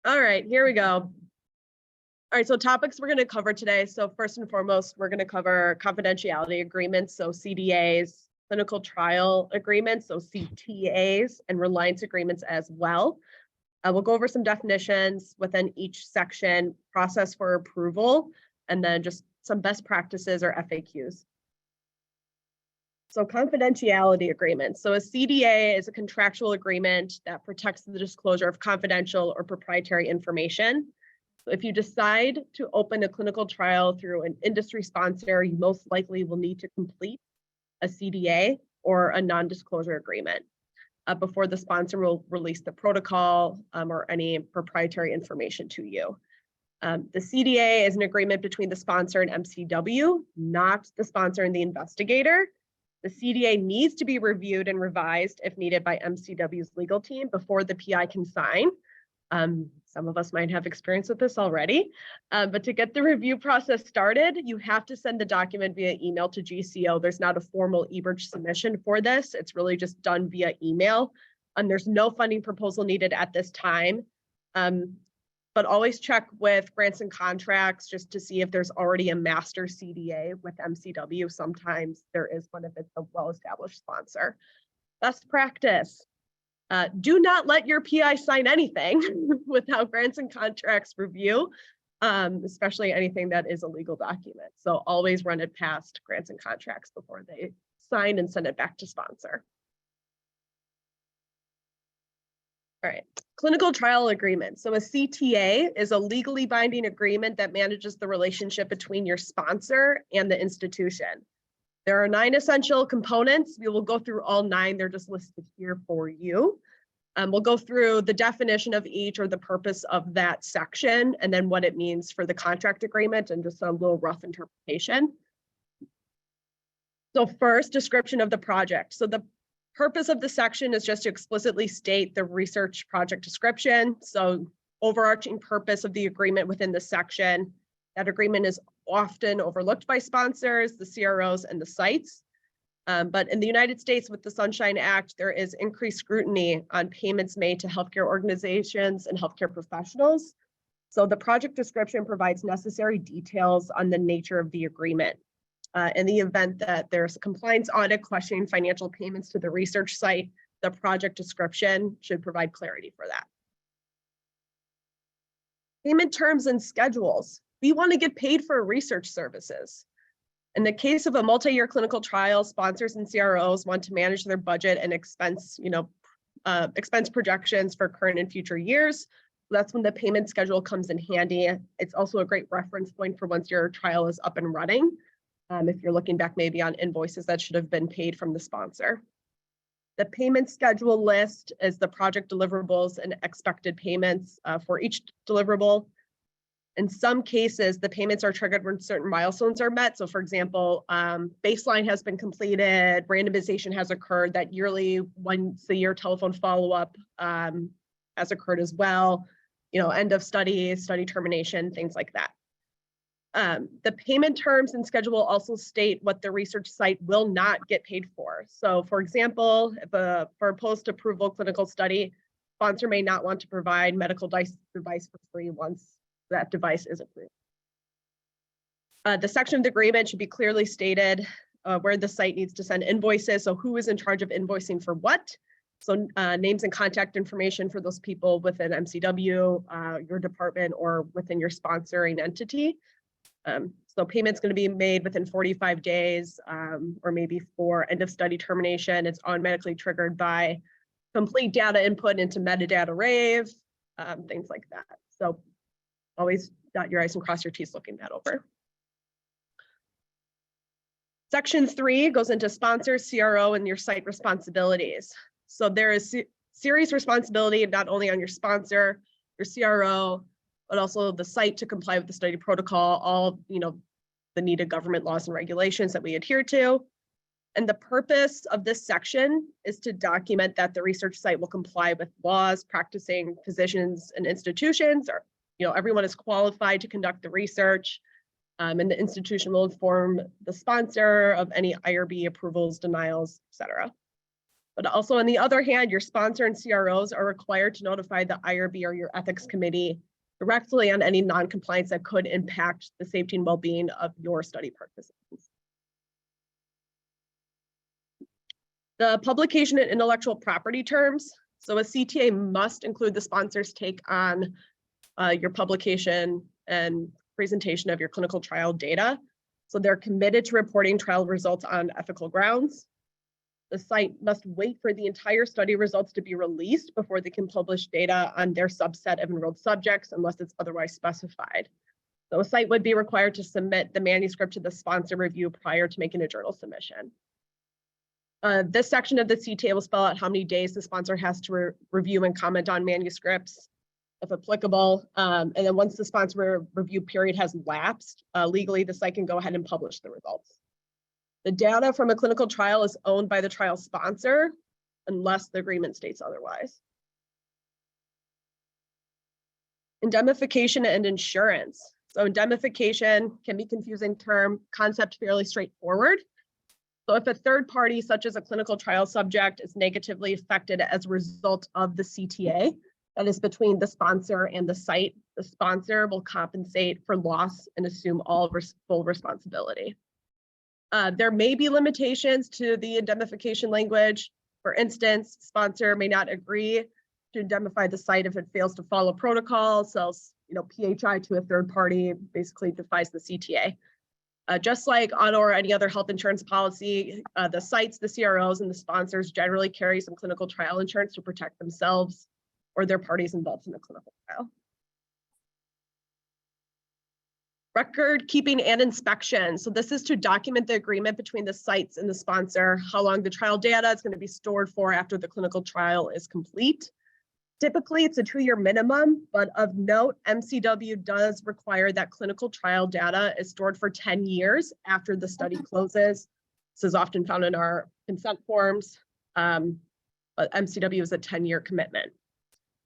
All right, here we go. All right, so topics we're going to cover today. So first and foremost, we're going to cover confidentiality agreements, so CDAs, clinical trial agreements, so CTAs, and reliance agreements as well. We'll go over some definitions within each section, process for approval, and then just some best practices or FAQs. So confidentiality agreements. So a CDA is a contractual agreement that protects the disclosure of confidential or proprietary information. So if you decide to open a clinical trial through an industry sponsor, you most likely will need to complete a CDA or a non-disclosure agreement before the sponsor will release the protocol or any proprietary information to you. The CDA is an agreement between the sponsor and MCW, not the sponsor and the investigator. The CDA needs to be reviewed and revised if needed by MCW's legal team before the PI can sign. Some of us might have experience with this already, but to get the review process started, you have to send the document via email to GCO. There's not a formal eBridge submission for this. It's really just done via email, and there's no funding proposal needed at this time. But always check with grants and contracts just to see if there's already a master CDA with MCW. Sometimes there is one if it's a well-established sponsor. Best practice. Do not let your PI sign anything without grants and contracts review, especially anything that is a legal document. So always run it past grants and contracts before they sign and send it back to sponsor. All right, clinical trial agreement. So a CTA is a legally binding agreement that manages the relationship between your sponsor and the institution. There are 9 essential components. We will go through all 9. They're just listed here for you. We'll go through the definition of each or the purpose of that section, and then what it means for the contract agreement and just a little rough interpretation. So first, description of the project. So the purpose of the section is just to explicitly state the research project description. So overarching purpose of the agreement within the section. That agreement is often overlooked by sponsors, the CROs, and the sites. But in the United States, with the Sunshine Act, there is increased scrutiny on payments made to healthcare organizations and healthcare professionals. So the project description provides necessary details on the nature of the agreement. In the event that there's a compliance audit questioning financial payments to the research site, the project description should provide clarity for that. Payment terms and schedules. We want to get paid for research services. In the case of a multi-year clinical trial, sponsors and CROs want to manage their budget and expense projections for current and future years. That's when the payment schedule comes in handy. It's also a great reference point for once your trial is up and running. If you're looking back maybe on invoices that should have been paid from the sponsor. The payment schedule list is the project deliverables and expected payments for each deliverable. In some cases, the payments are triggered when certain milestones are met. So for example, baseline has been completed, randomization has occurred, that yearly, once a year telephone follow-up has occurred as well, end of study termination, things like that. The payment terms and schedule also state what the research site will not get paid for. So for example, for a post-approval clinical study, sponsor may not want to provide medical device for free once that device is approved. The section of the agreement should be clearly stated where the site needs to send invoices. So who is in charge of invoicing for what? So names and contact information for those people within MCW, your department, or within your sponsoring entity. So payment's going to be made within 45 days or maybe for end of study termination. It's automatically triggered by complete data input into metadata rave, things like that. So always dot your I's and cross your T's looking that over. Section 3 goes into sponsor, CRO, and your site responsibilities. So there is serious responsibility not only on your sponsor, your CRO, but also the site to comply with the study protocol, all the needed government laws and regulations that we adhere to. And the purpose of this section is to document that the research site will comply with laws, practicing physicians and institutions, or everyone is qualified to conduct the research, and the institution will inform the sponsor of any IRB approvals, denials, etc. But also on the other hand, your sponsor and CROs are required to notify the IRB or your ethics committee directly on any non-compliance that could impact the safety and well-being of your study participants. The publication and intellectual property terms. So a CTA must include the sponsor's take on your publication and presentation of your clinical trial data. So they're committed to reporting trial results on ethical grounds. The site must wait for the entire study results to be released before they can publish data on their subset of enrolled subjects unless it's otherwise specified. So a site would be required to submit the manuscript to the sponsor review prior to making a journal submission. This section of the CTA will spell out how many days the sponsor has to review and comment on manuscripts, if applicable. And then once the sponsor review period has lapsed, legally, the site can go ahead and publish the results. The data from a clinical trial is owned by the trial sponsor unless the agreement states otherwise. Indemnification and insurance. So indemnification can be a confusing term, concept fairly straightforward. So if a third party, such as a clinical trial subject, is negatively affected as a result of the CTA, that is between the sponsor and the site, the sponsor will compensate for loss and assume all full responsibility. There may be limitations to the indemnification language. For instance, sponsor may not agree to indemnify the site if it fails to follow protocol, sells PHI to a third party, basically defies the CTA. Just like auto or any other health insurance policy, the sites, the CROs, and the sponsors generally carry some clinical trial insurance to protect themselves or their parties involved in the clinical trial. Record keeping and inspection. So this is to document the agreement between the sites and the sponsor, how long the trial data is going to be stored for after the clinical trial is complete. Typically, it's a 2-year minimum, but of note, MCW does require that clinical trial data is stored for 10 years after the study closes. This is often found in our consent forms, but MCW is a 10-year commitment.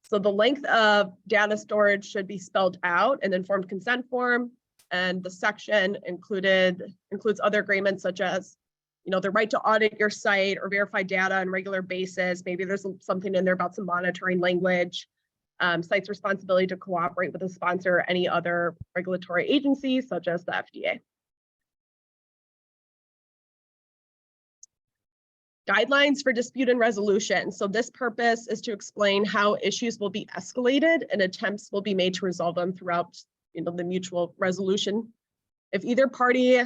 So the length of data storage should be spelled out in the informed consent form, and the section includes other agreements such as the right to audit your site or verify data on a regular basis. Maybe there's something in there about some monitoring language, site's responsibility to cooperate with the sponsor or any other regulatory agency, such as the FDA. Guidelines for dispute and resolution. So this purpose is to explain how issues will be escalated and attempts will be made to resolve them throughout the mutual resolution. If either party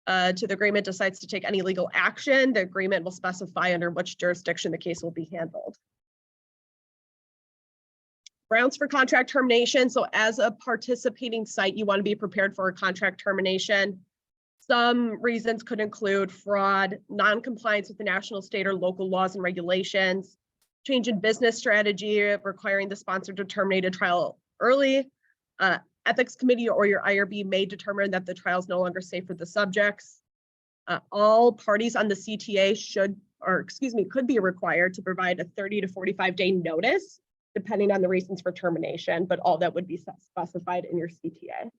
to the agreement decides to take any legal action, the agreement will specify under which jurisdiction the case will be handled. Grounds for contract termination. So as a participating site, you want to be prepared for a contract termination. Some reasons could include fraud, non-compliance with the national, state, or local laws and regulations, change in business strategy requiring the sponsor to terminate a trial early. Ethics committee or your IRB may determine that the trial is no longer safe for the subjects. All parties on the CTA could be required to provide a 30 to 45-day notice, depending on the reasons for termination, but all that would be specified in your CTA.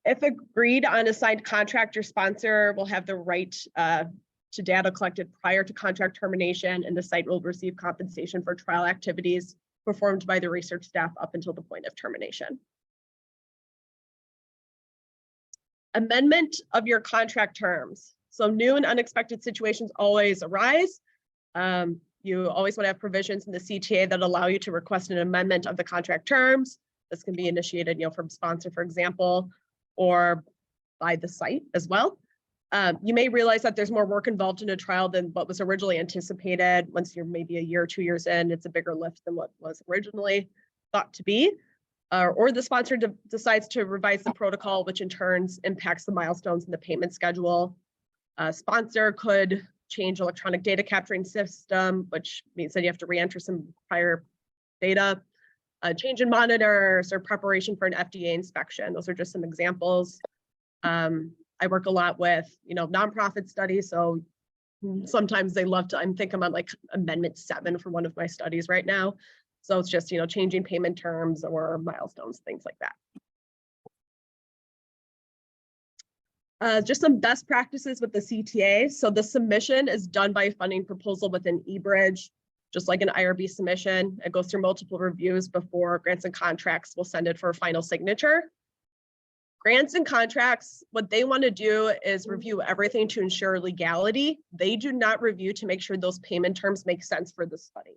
If agreed on a signed contract, your sponsor will have the right to data collected prior to contract termination, and the site will receive compensation for trial activities performed by the research staff up until the point of termination. Amendment of your contract terms. So new and unexpected situations always arise. You always want to have provisions in the CTA that allow you to request an amendment of the contract terms. This can be initiated, from sponsor, for example, or by the site as well. You may realize that there's more work involved in a trial than what was originally anticipated. Once you're maybe a year or 2 years in, it's a bigger lift than what was originally thought to be. Or the sponsor decides to revise the protocol, which in turn impacts the milestones in the payment schedule. Sponsor could change electronic data capturing system, which means that you have to re-enter some prior data. Change in monitors or preparation for an FDA inspection. Those are just some examples. I work a lot with, nonprofit studies, so sometimes they love to, I'm thinking about like Amendment 7 for one of my studies right now. So it's just, changing payment terms or milestones, things like that. Just some best practices with the CTA. So the submission is done by a funding proposal within eBridge, just like an IRB submission. It goes through multiple reviews before grants and contracts will send it for a final signature. Grants and contracts, what they want to do is review everything to ensure legality. They do not review to make sure those payment terms make sense for this funding.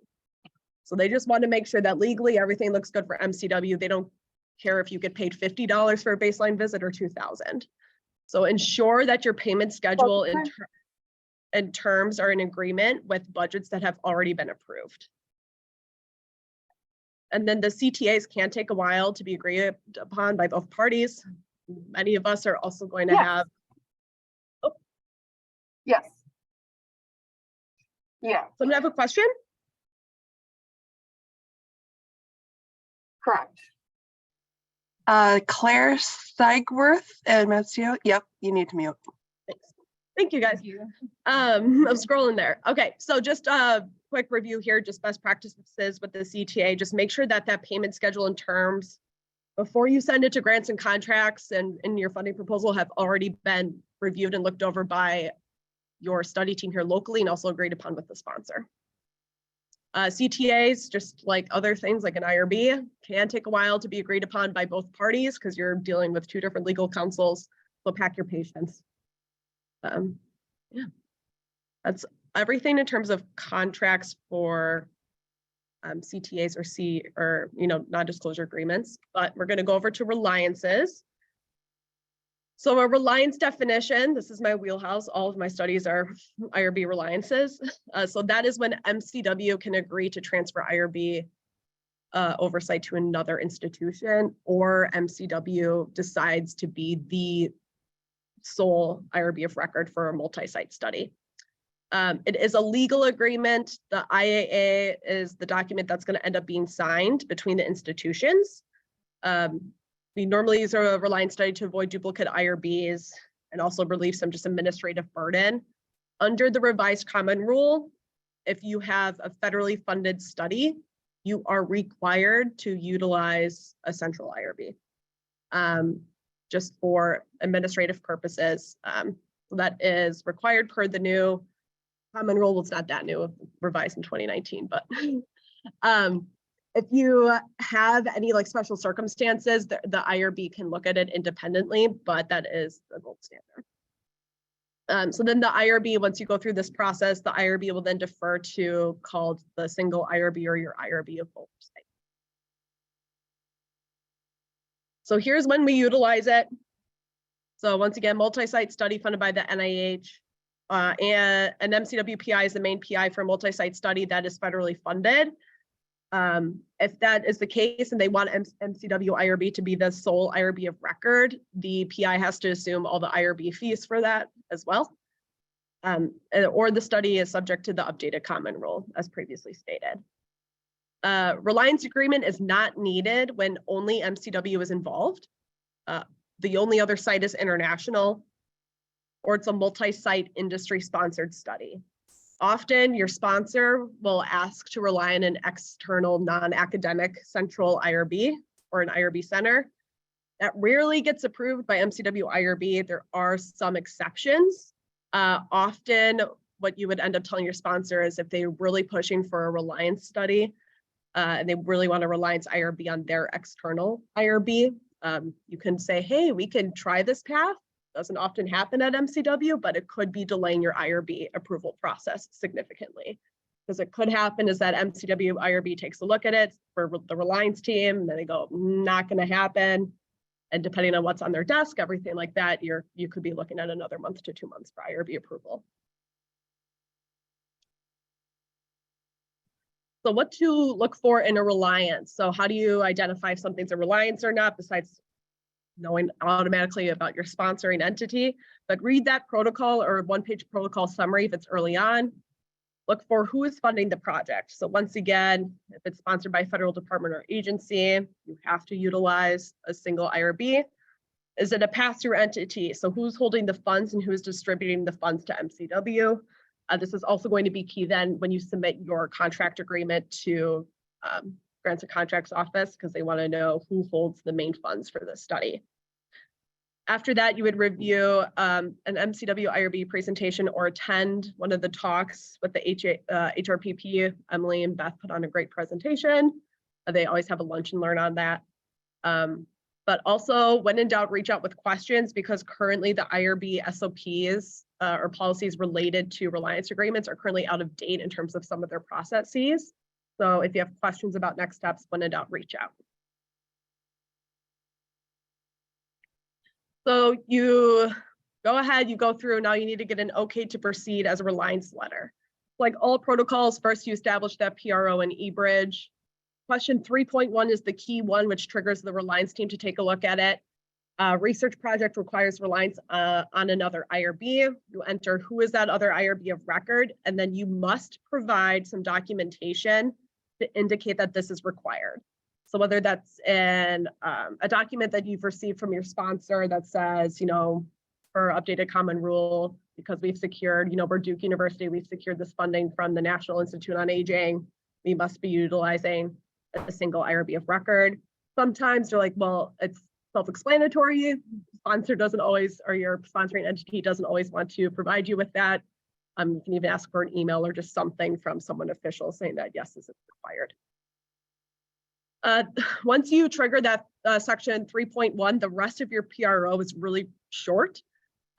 So they just want to make sure that legally everything looks good for MCW. They don't care if you get paid $50 for a baseline visit or $2,000. So ensure that your payment schedule and terms are in agreement with budgets that have already been approved. And then the CTAs can take a while to be agreed upon by both parties. Many of us are also going to have. Oh. Yes. Yeah. Someone have a question? Correct. Claire Seigworth and Mazzio. Yep, you need to mute. Thanks. Thank you, guys. I'm scrolling there. Okay, so just a quick review here, just best practices with the CTA. Just make sure that that payment schedule and terms before you send it to grants and contracts and in your funding proposal have already been reviewed and looked over by your study team here locally and also agreed upon with the sponsor. CTAs, just like other things like an IRB, can take a while to be agreed upon by both parties because you're dealing with two different legal counsels, so pack your patience. Yeah, that's everything in terms of contracts for CTAs or non-disclosure agreements, but we're going to go over to reliances. So a reliance definition, this is my wheelhouse. All of my studies are IRB reliances. So that is when MCW can agree to transfer IRB oversight to another institution, or MCW decides to be the sole IRB of record for a multi-site study. It is a legal agreement. The IAA is the document that's going to end up being signed between the institutions. We normally use a reliance study to avoid duplicate IRBs and also relieve some just administrative burden. Under the revised common rule, if you have a federally funded study, you are required to utilize a central IRB just for administrative purposes. So that is required per the new common rule. Well, it's not that new, revised in 2019, but if you have any like special circumstances, the IRB can look at it independently, but that is the gold standard. So then the IRB, once you go through this process, the IRB will then defer to called the single IRB or your IRB of oversight. So here's when we utilize it. So once again, multi-site study funded by the NIH, and an MCW PI is the main PI for a multi-site study that is federally funded. If that is the case and they want MCW IRB to be the sole IRB of record, the PI has to assume all the IRB fees for that as well. Or the study is subject to the updated common rule as previously stated. Reliance agreement is not needed when only MCW is involved. The only other site is international, or it's a multi-site industry sponsored study. Often your sponsor will ask to rely on an external non-academic central IRB or an IRB center. That rarely gets approved by MCW IRB. There are some exceptions. Often what you would end up telling your sponsor is if they're really pushing for a reliance study and they really want a reliance IRB on their external IRB, you can say, hey, we can try this path. Doesn't often happen at MCW, but it could be delaying your IRB approval process significantly. Because it could happen is that MCW IRB takes a look at it for the reliance team, and then they go, not going to happen. And depending on what's on their desk, everything like that, you could be looking at another month to 2 months for IRB approval. So what to look for in a reliance? So how do you identify if something's a reliance or not, besides knowing automatically about your sponsoring entity? But read that protocol or one-page protocol summary if it's early on. Look for who is funding the project. So once again, if it's sponsored by a federal department or agency, you have to utilize a single IRB. Is it a pass-through entity? So who's holding the funds and who's distributing the funds to MCW? This is also going to be key then when you submit your contract agreement to Grants and Contracts Office, because they want to know who holds the main funds for this study. After that, you would review an MCW IRB presentation or attend one of the talks with the HRPP. Emily and Beth put on a great presentation. They always have a lunch and learn on that. But also, when in doubt, reach out with questions, because currently the IRB SOPs or policies related to reliance agreements are currently out of date in terms of some of their processes. So if you have questions about next steps, when in doubt, reach out. So you go ahead, you go through, now you need to get an okay to proceed as a reliance letter. Like all protocols, first you establish that PRO and eBridge. Question 3.1 is the key one, which triggers the reliance team to take a look at it. Research project requires reliance on another IRB. You enter who is that other IRB of record, and then you must provide some documentation to indicate that this is required. So whether that's in a document that you've received from your sponsor that says, for updated common rule, because we've secured, we're Duke University, we've secured this funding from the National Institute on Aging, we must be utilizing a single IRB of record. Sometimes they're like, well, it's self-explanatory. Sponsor doesn't always, or your sponsoring entity doesn't always want to provide you with that. You can even ask for an email or just something from someone official saying that, yes, this is required. Once you trigger that section 3.1, the rest of your PRO is really short.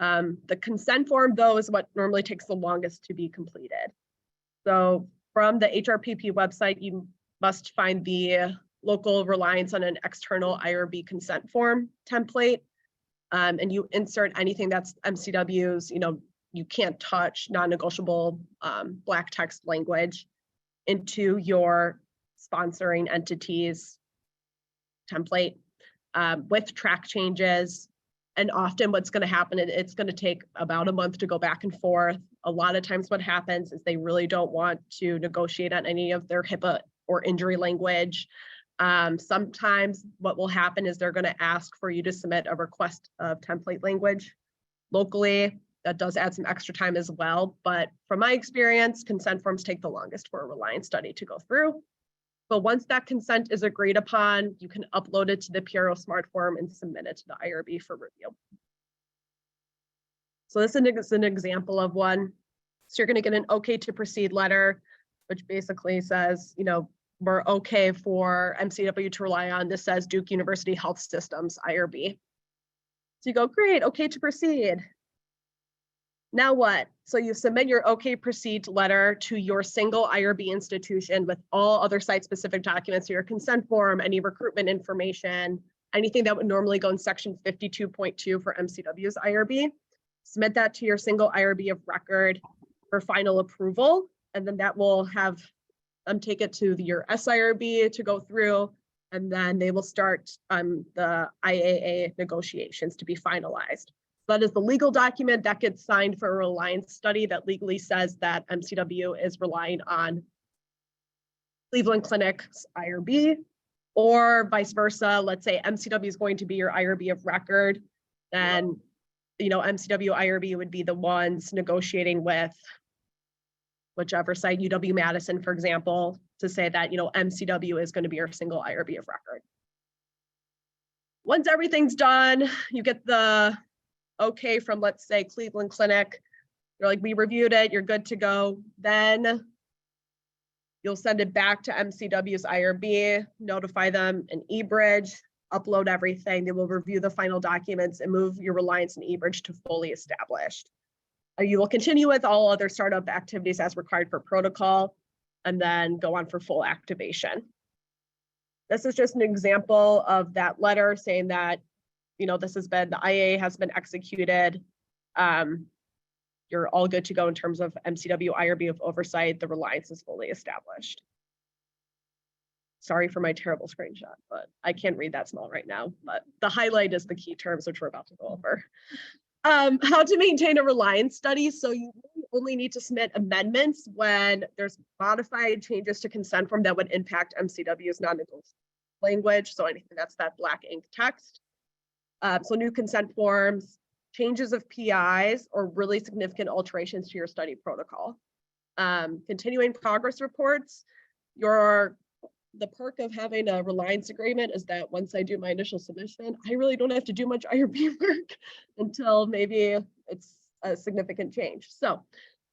The consent form, though, is what normally takes the longest to be completed. So from the HRPP website, you must find the local reliance on an external IRB consent form template, and you insert anything that's MCW's, you can't touch, non-negotiable black text language into your sponsoring entities template with track changes. And often what's going to happen, it's going to take about a month to go back and forth. A lot of times what happens is they really don't want to negotiate on any of their HIPAA or injury language. Sometimes what will happen is they're going to ask for you to submit a request of template language locally. That does add some extra time as well. But from my experience, consent forms take the longest for a reliance study to go through. But once that consent is agreed upon, you can upload it to the PRO Smart Form and submit it to the IRB for review. So this is an example of one. So you're going to get an okay to proceed letter, which basically says, we're okay for MCW to rely on. This says Duke University Health Systems IRB. So you go, great, okay to proceed. Now what? So you submit your okay proceed letter to your single IRB institution with all other site-specific documents, so your consent form, any recruitment information, anything that would normally go in section 52.2 for MCW's IRB. Submit that to your single IRB of record for final approval, and then that will have them take it to your SIRB to go through, and then they will start the IAA negotiations to be finalized. That is the legal document that gets signed for a reliance study that legally says that MCW is relying on Cleveland Clinic's IRB, or vice versa. Let's say MCW is going to be your IRB of record, then MCW IRB would be the ones negotiating with whichever site, UW-Madison, for example, to say that MCW is going to be your single IRB of record. Once everything's done, you get the okay from, let's say, Cleveland Clinic. You're like, we reviewed it, you're good to go. Then you'll send it back to MCW's IRB, notify them in eBridge, upload everything. They will review the final documents and move your reliance in eBridge to fully established. You will continue with all other startup activities as required for protocol, and then go on for full activation. This is just an example of that letter saying that this has been, the IA has been executed. You're all good to go in terms of MCW IRB of oversight. The reliance is fully established. Sorry for my terrible screenshot, but I can't read that small right now. But the highlight is the key terms, which we're about to go over. How to maintain a reliance study. So you only need to submit amendments when there's modified changes to consent form that would impact MCW's non-negotiable language. So anything that's that black ink text. So new consent forms, changes of PIs, or really significant alterations to your study protocol. Continuing progress reports, your the perk of having a reliance agreement is that once I do my initial submission, I really don't have to do much IRB work until maybe it's a significant change. So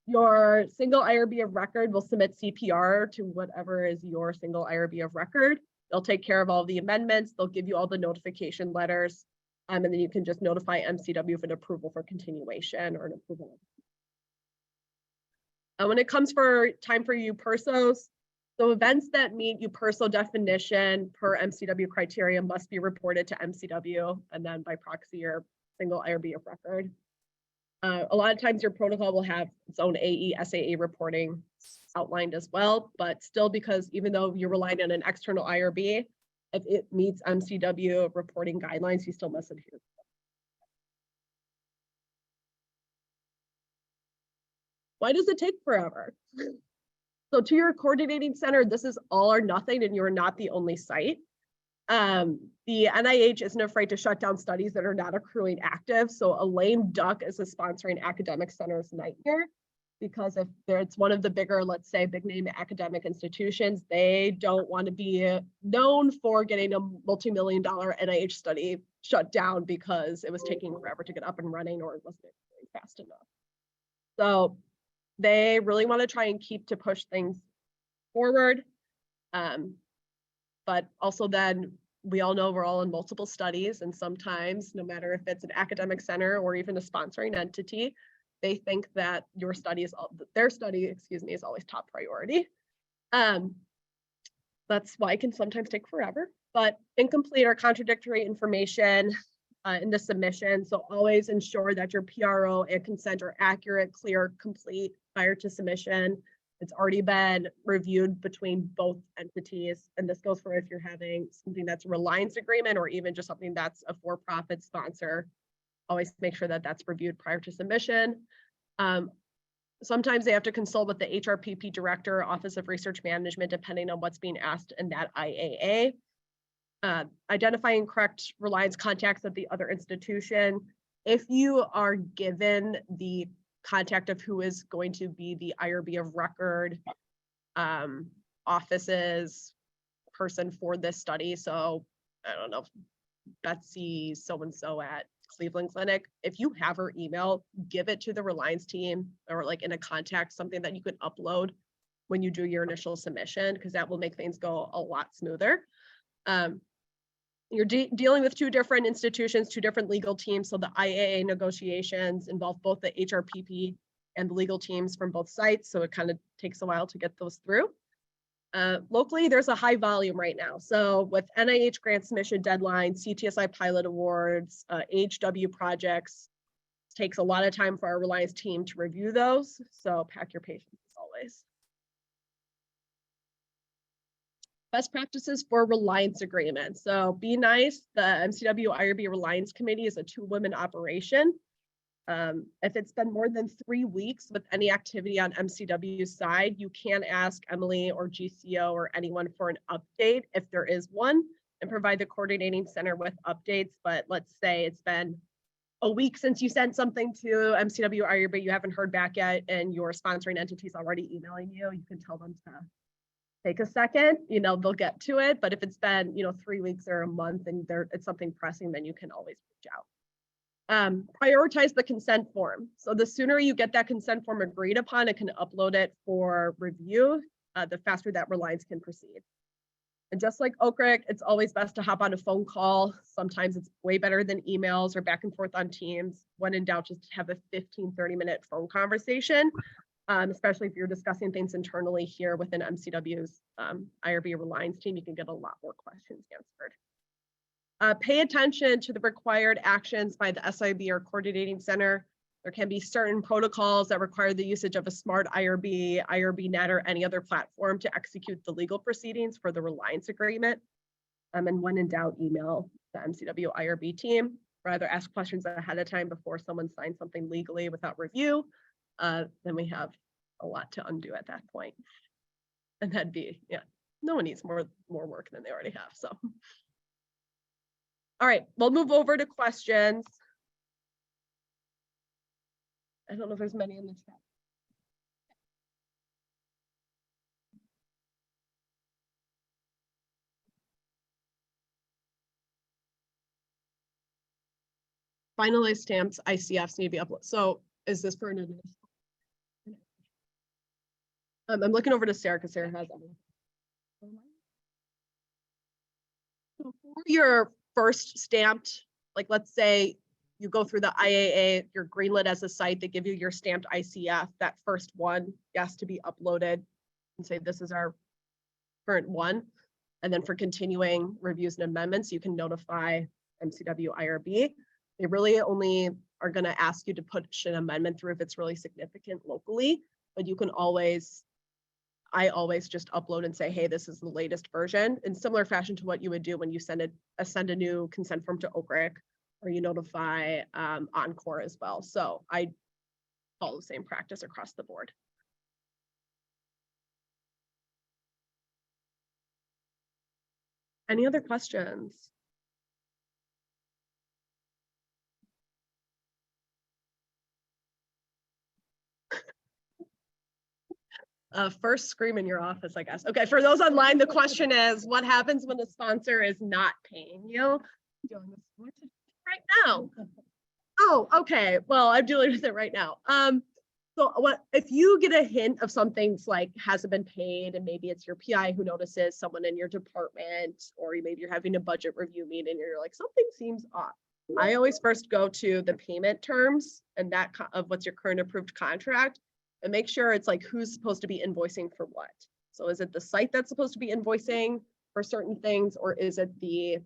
your single IRB of record will submit CPR to whatever is your single IRB of record. They'll take care of all the amendments. They'll give you all the notification letters. And then you can just notify MCW of an approval for continuation or an approval. When it comes for time for UPERSOs, so events that meet UPERSO definition per MCW criteria must be reported to MCW and then by proxy your single IRB of record. A lot of times your protocol will have its own AE, SAA reporting outlined as well, but still, because even though you're relying on an external IRB, if it meets MCW reporting guidelines, you still must adhere. Why does it take forever? So to your coordinating center, this is all or nothing, and you're not the only site. The NIH isn't afraid to shut down studies that are not accruing active. So a lame duck is a sponsoring academic center's nightmare, because if it's one of the bigger, let's say, big name academic institutions, they don't want to be known for getting a multi-million-dollar NIH study shut down because it was taking forever to get up and running or it wasn't going fast enough. So they really want to try and keep to push things forward. But also then we all know we're all in multiple studies, and sometimes no matter if it's an academic center or even a sponsoring entity, they think that their study, is always top priority. That's why it can sometimes take forever, but incomplete or contradictory information in the submission. So always ensure that your PRO and consent are accurate, clear, complete prior to submission. It's already been reviewed between both entities. And this goes for if you're having something that's a reliance agreement or even just something that's a for-profit sponsor. Always make sure that that's reviewed prior to submission. Sometimes they have to consult with the HRPP director, Office of Research Management, depending on what's being asked in that IAA. Identifying correct reliance contacts at the other institution. If you are given the contact of who is going to be the IRB of record, offices, person for this study. So I don't know, Betsy so-and-so at Cleveland Clinic. If you have her email, give it to the Reliance team or like in a contact, something that you could upload when you do your initial submission, because that will make things go a lot smoother. You're dealing with two different institutions, two different legal teams. So the IAA negotiations involve both the HRPP and the legal teams from both sites. So it kind of takes a while to get those through. Locally, there's a high volume right now. So with NIH grant submission deadlines, CTSI pilot awards, HW projects, takes a lot of time for our Reliance team to review those. So pack your patience as always. Best practices for reliance agreements. So be nice. The MCW IRB Reliance Committee is a 2-woman operation. If it's been more than 3 weeks with any activity on MCW's side, you can ask Emily or GCO or anyone for an update if there is one, and provide the coordinating center with updates. But let's say it's been a week since you sent something to MCW IRB, you haven't heard back yet, and your sponsoring entity is already emailing you, you can tell them to take a second, they'll get to it. But if it's been, 3 weeks or a month and it's something pressing, then you can always reach out. Prioritize the consent form. So the sooner you get that consent form agreed upon, it can upload it for review, the faster that Reliance can proceed. And just like OCRIC, it's always best to hop on a phone call. Sometimes it's way better than emails or back and forth on Teams. When in doubt, just have a 15-30-minute phone conversation. Especially if you're discussing things internally here within MCW's IRB Reliance team, you can get a lot more questions answered. Pay attention to the required actions by the SIB or coordinating center. There can be certain protocols that require the usage of a smart IRB, IRBnet, or any other platform to execute the legal proceedings for the Reliance agreement. And when in doubt, email the MCW IRB team. Rather ask questions ahead of time before someone signs something legally without review. Then we have a lot to undo at that point. And that'd be, no one needs more work than they already have. So, all right, we'll move over to questions. I don't know if there's many in the chat. finalized stamps, ICFs need to be uploaded. So is this for an I'm looking over to Sarah because Sarah has everything. So for your first stamped, like let's say you go through the IAA, you're greenlit as a site, they give you your stamped ICF, that first one has to be uploaded and say this is our current one. And then for continuing reviews and amendments, you can notify MCW IRB. They really only are going to ask you to push an amendment through if it's really significant locally, but you can always, I always just upload and say, hey, this is the latest version, in similar fashion to what you would do when you send a new consent form to OCRIC, or you notify Encore as well. So I follow the same practice across the board. Any other questions? First scream in your office, I guess. Okay, for those online, the question is, what happens when the sponsor is not paying you? Right now. Oh, okay. Well, I'm dealing with it right now. So what if you get a hint of something's like hasn't been paid, and maybe it's your PI who notices, someone in your department, or maybe you're having a budget review meeting and you're like, something seems off. I always first go to the payment terms and that of what's your current approved contract, and make sure it's like who's supposed to be invoicing for what. So is it the site that's supposed to be invoicing for certain things, or is it the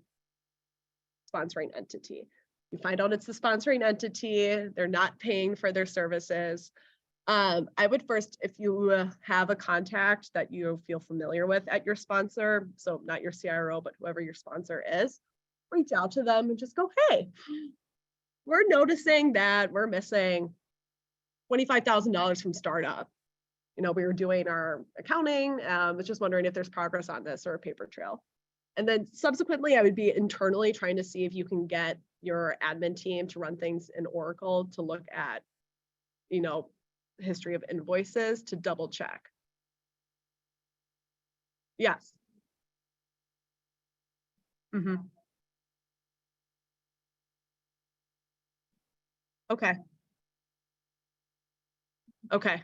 sponsoring entity? You find out it's the sponsoring entity, they're not paying for their services. I would first, if you have a contact that you feel familiar with at your sponsor, so not your CRO, but whoever your sponsor is, reach out to them and just go, hey, we're noticing that we're missing $25,000 from startup. You know, we were doing our accounting, was just wondering if there's progress on this or a paper trail. And then subsequently, I would be internally trying to see if you can get your admin team to run things in Oracle to look at, you know, history of invoices to double check. Yes. Mm-hmm. Okay. Okay.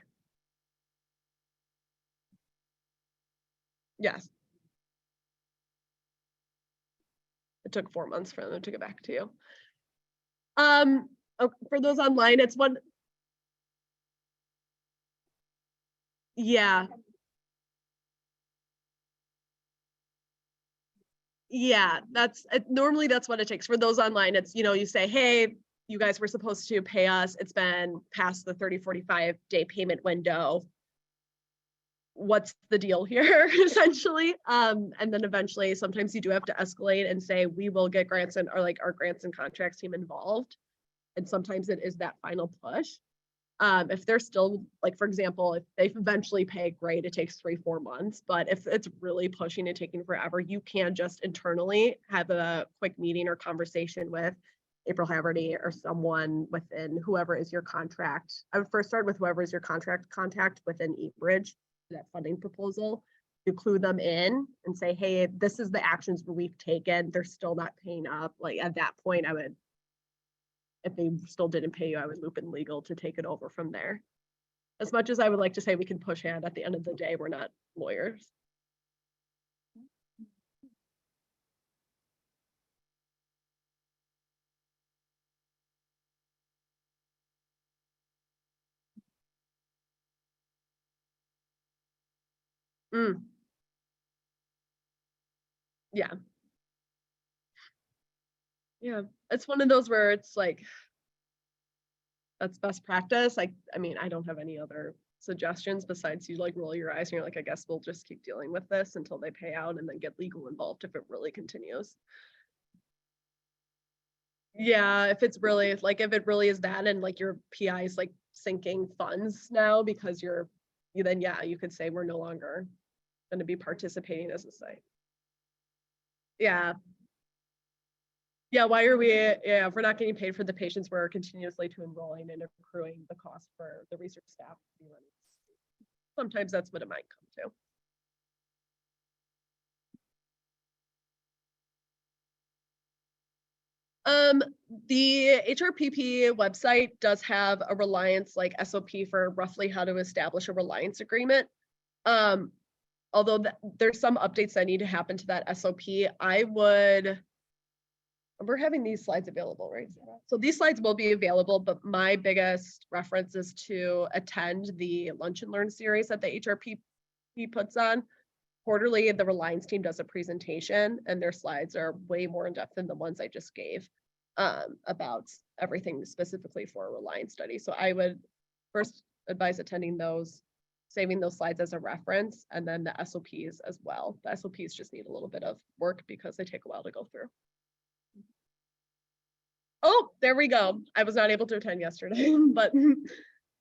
Yes. It took 4 months for them to get back to you. For those online, it's one. Yeah. Yeah, normally that's what it takes. For those online, it's, you know, you say, hey, you guys were supposed to pay us. It's been past the 30, 45 day payment window. What's the deal here, essentially? And then eventually, sometimes you do have to escalate and say, we will get grants and, or like our grants and contracts team involved. And sometimes it is that final push. If they're still, like, for example, if they eventually pay, great, it takes 3-4 months. But if it's really pushing and taking forever, you can just internally have a quick meeting or conversation with April Haverty or someone within whoever is your contract. I would first start with whoever is your contract contact within eBridge, that funding proposal, to clue them in and say, hey, this is the actions we've taken. They're still not paying up. Like at that point, I would, if they still didn't pay you, I would loop in legal to take it over from there. As much as I would like to say we can push hand, at the end of the day, we're not lawyers. Yeah. Yeah. It's one of those where it's like, that's best practice. I mean, I don't have any other suggestions besides you like roll your eyes and you're like, I guess we'll just keep dealing with this until they pay out and then get legal involved if it really continues. Yeah, if it's really like, if it really is that and like your PI is like sinking funds now because then yeah, you could say we're no longer going to be participating as a site. Yeah. Yeah, why are we, yeah, if we're not getting paid for the patients, we're continuously to enrolling and accruing the cost for the research staff. Sometimes that's what it might come The HRPP website does have a reliance like SOP for roughly how to establish a reliance agreement. Although there's some updates that need to happen to that SOP, we're having these slides available, right? So these slides will be available, but my biggest reference is to attend the Lunch and Learn series that the HRPP puts on. Quarterly, the Reliance team does a presentation and their slides are way more in depth than the ones I just gave about everything specifically for a Reliance study. So I would first advise attending those, saving those slides as a reference, and then the SOPs as well. The SOPs just need a little bit of work because they take a while to go through. Oh, there we go. I was not able to attend yesterday, but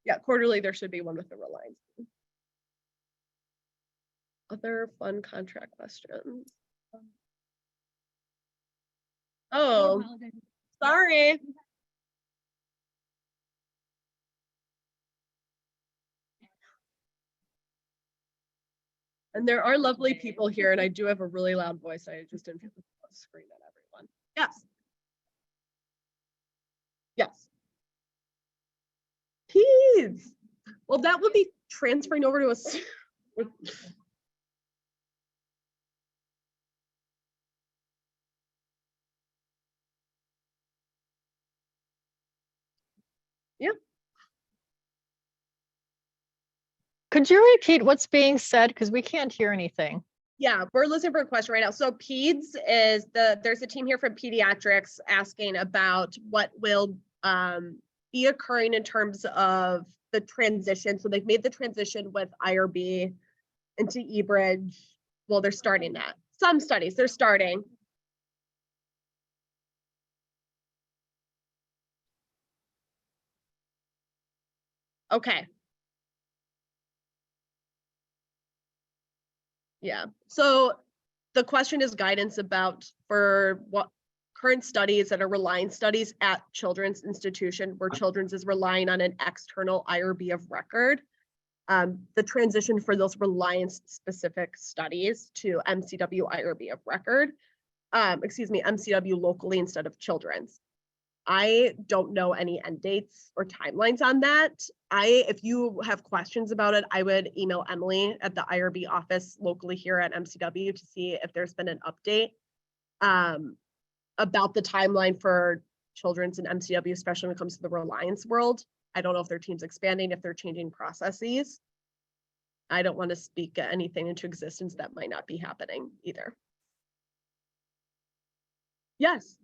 yeah, quarterly there should be one with the Reliance. Other fun contract questions. Oh, sorry. And there are lovely people here, and I do have a really loud voice. I just didn't feel the scream at everyone. Yes. Yes. Peds. Well, that would be transferring over to us. Yeah. Could you repeat what's being said? Because we can't hear anything. Yeah, we're listening for a question right now. So peds is there's a team here from pediatrics asking about what will be occurring in terms of the transition. So they've made the transition with IRB into eBridge. Well, they're starting that. Some studies, they're starting. Okay. Yeah, so the question is guidance about for what current studies that are relying studies at children's institution where children's is relying on an external IRB of record. The transition for those reliance specific studies to MCW IRB of record, MCW locally instead of children's. I don't know any end dates or timelines on that. If you have questions about it, I would email Emily at the IRB office locally here at MCW to see if there's been an update about the timeline for children's and MCW, especially when it comes to the Reliance world. I don't know if their team's expanding, if they're changing processes. I don't want to speak anything into existence that might not be happening either. Yes.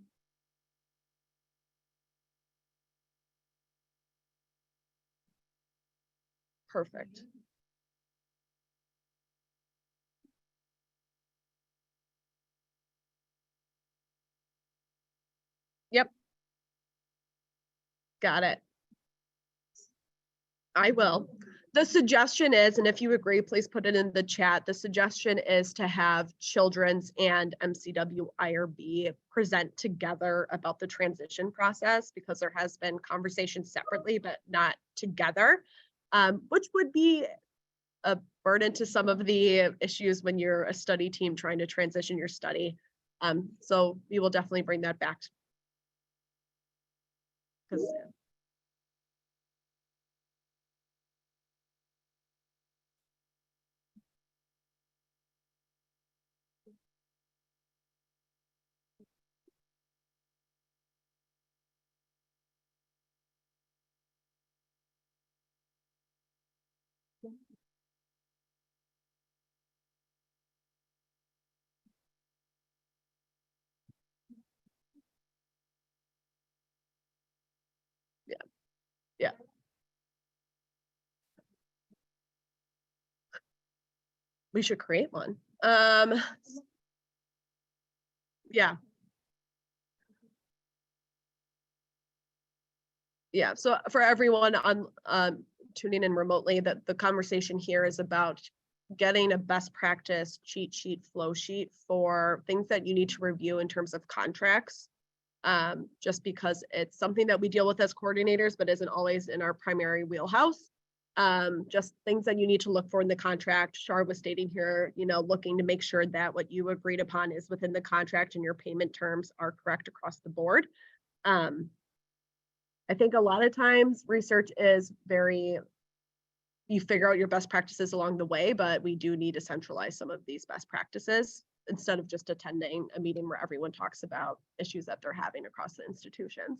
Perfect. Yep. Got it. I will. The suggestion is, and if you agree, please put it in the chat. The suggestion is to have children's and MCW IRB present together about the transition process because there has been conversation separately, but not together, which would be a burden to some of the issues when you're a study team trying to transition your study. So we will definitely bring that back. Because yeah. We should create one. Yeah. Yeah, so for everyone on tuning in remotely, that the conversation here is about getting a best practice cheat sheet, flow sheet for things that you need to review in terms of contracts. Just because it's something that we deal with as coordinators, but isn't always in our primary wheelhouse. Just things that you need to look for in the contract. Shar was stating here, looking to make sure that what you agreed upon is within the contract and your payment terms are correct across the board. I think a lot of times research is you figure out your best practices along the way, but we do need to centralize some of these best practices instead of just attending a meeting where everyone talks about issues that they're having across the institutions.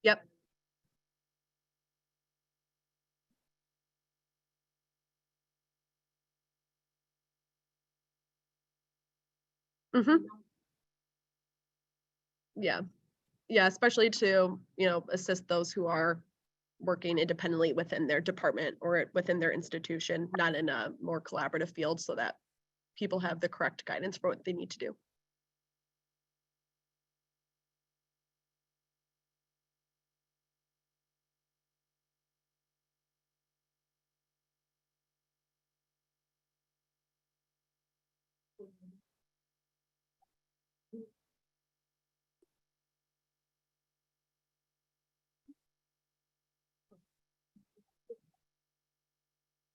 Yep. Yeah. Yeah, especially to, assist those who are working independently within their department or within their institution, not in a more collaborative field, so that people have the correct guidance for what they need to do.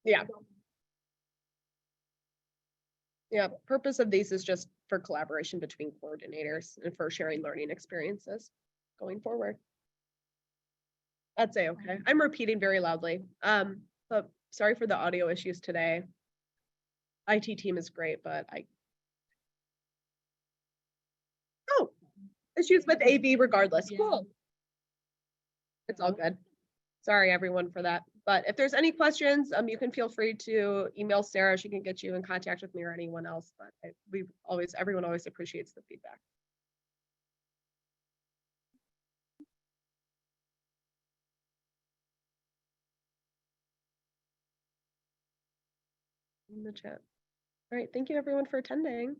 Yeah. Yeah, purpose of these is just for collaboration between coordinators and for sharing learning experiences going forward. That's okay. I'm repeating very loudly. But sorry for the audio issues today. IT team is great, but oh, issues with AV regardless. Cool. It's all good. Sorry everyone for that. But if there's any questions, you can feel free to email Sarah. She can get you in contact with me or anyone else. But everyone always appreciates the feedback. In the chat. All right. Thank you everyone for attending.